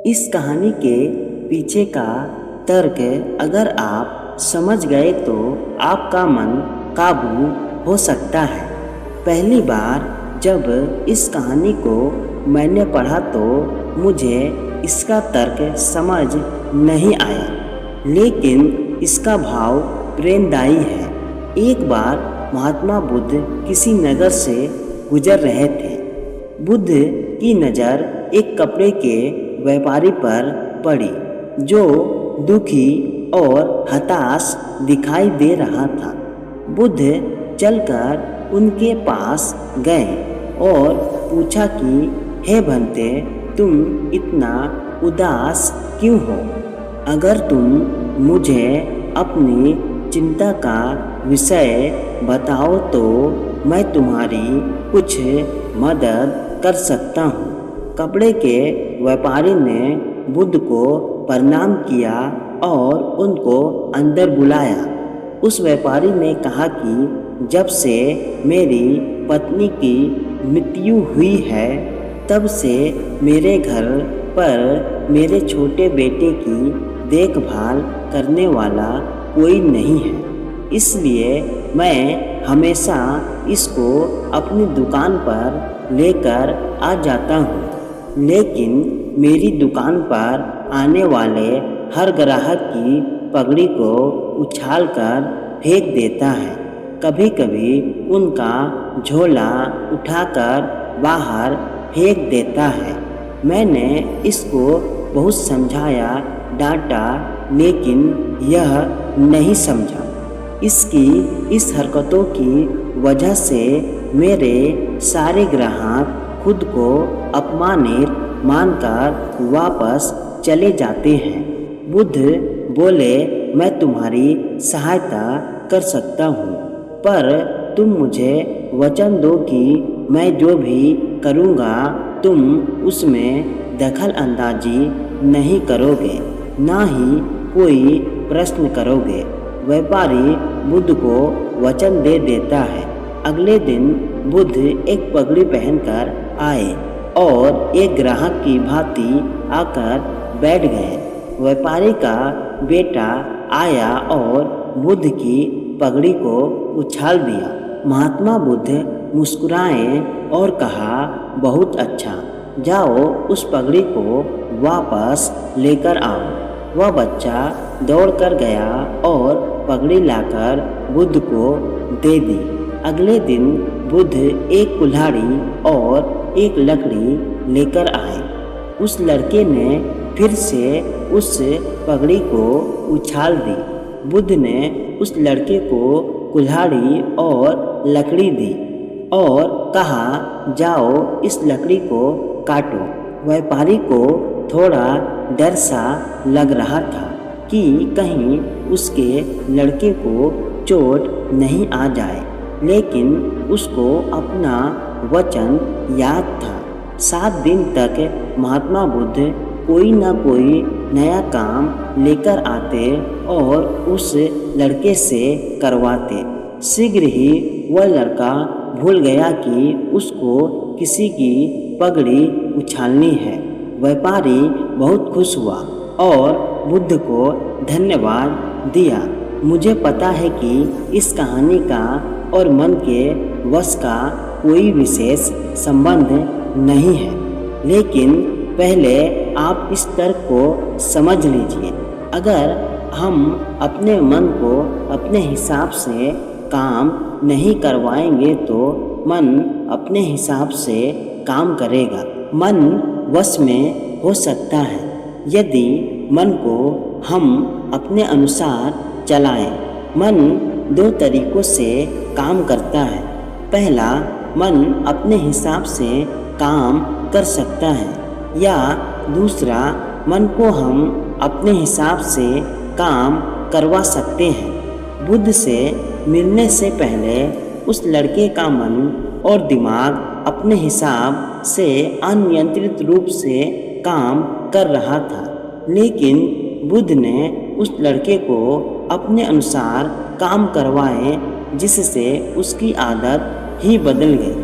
इस कहानी के पीछे का तर्क अगर आप समझ गए तो आपका मन काबू हो सकता है। पहली बार जब इस कहानी को मैंने पढ़ा तो मुझे इसका तर्क समझ नहीं आया, लेकिन इसका भाव प्रेरणादायी है। एक बार महात्मा बुद्ध किसी नगर से गुजर रहे थे। बुद्ध की नज़र एक कपड़े के व्यापारी पर पड़ी, जो दुखी और हताश दिखाई दे रहा था। बुद्ध चलकर उनके पास गए और पूछा कि हे भंते, तुम इतना उदास क्यों हो? अगर तुम मुझे अपनी चिंता का विषय बताओ तो मैं तुम्हारी कुछ मदद कर सकता हूँ। कपड़े के व्यापारी ने बुद्ध को प्रणाम किया और उनको अंदर बुलाया। उस व्यापारी ने कहा कि जब से मेरी पत्नी की मृत्यु हुई है, तब से मेरे घर पर मेरे छोटे बेटे की देखभाल करने वाला कोई नहीं है, इसलिए मैं हमेशा इसको अपनी दुकान पर लेकर आ जाता हूँ। लेकिन मेरी दुकान पर आने वाले हर ग्राहक की पगड़ी को उछालकर फेंक देता है। कभी कभी उनका झोला उठाकर बाहर फेंक देता है। मैंने इसको बहुत समझाया, डांटा, लेकिन यह नहीं समझा। इसकी इस हरकतों की वजह से मेरे सारे ग्राहक खुद को अपमानित मानकर वापस चले जाते हैं। बुद्ध बोले, मैं तुम्हारी सहायता कर सकता हूँ, पर तुम मुझे वचन दो कि मैं जो भी करूँगा तुम उसमें दखल अंदाजी नहीं करोगे, ना ही कोई प्रश्न करोगे। व्यापारी बुद्ध को वचन दे देता है। अगले दिन बुद्ध एक पगड़ी पहनकर आए और एक ग्राहक की भांति आकर बैठ गए। व्यापारी का बेटा आया और बुद्ध की पगड़ी को उछाल दिया। महात्मा बुद्ध मुस्कुराए और कहा, बहुत अच्छा, जाओ उस पगड़ी को वापस लेकर आओ। वह बच्चा दौड़कर गया और पगड़ी लाकर बुद्ध को दे दी। अगले दिन बुद्ध एक कुल्हाड़ी और एक लकड़ी लेकर आए। उस लड़के ने फिर से उस पगड़ी को उछाल दी। बुद्ध ने उस लड़के को कुल्हाड़ी और लकड़ी दी और कहा, जाओ इस लकड़ी को काटो। व्यापारी को थोड़ा डर सा लग रहा था कि कहीं उसके लड़के को चोट नहीं आ जाए, लेकिन उसको अपना वचन याद था। 7 दिन तक महात्मा बुद्ध कोई न कोई नया काम लेकर आते और उस लड़के से करवाते। शीघ्र ही वह लड़का भूल गया कि उसको किसी की पगड़ी उछालनी है। व्यापारी बहुत खुश हुआ और बुद्ध को धन्यवाद दिया। मुझे पता है कि इस कहानी का और मन के वश का कोई विशेष संबंध नहीं है, लेकिन पहले आप इस तर्क को समझ लीजिए। अगर हम अपने मन को अपने हिसाब से काम नहीं करवाएंगे तो मन अपने हिसाब से काम करेगा। मन वश में हो सकता है यदि मन को हम अपने अनुसार चलाएं। मन 2 तरीकों से काम करता है। पहला, मन अपने हिसाब से काम कर सकता है, या दूसरा, मन को हम अपने हिसाब से काम करवा सकते हैं। बुद्ध से मिलने से पहले उस लड़के का मन और दिमाग अपने हिसाब से अनियंत्रित रूप से काम कर रहा था, लेकिन बुद्ध ने उस लड़के को अपने अनुसार काम करवाए, जिससे उसकी आदत ही बदल गई।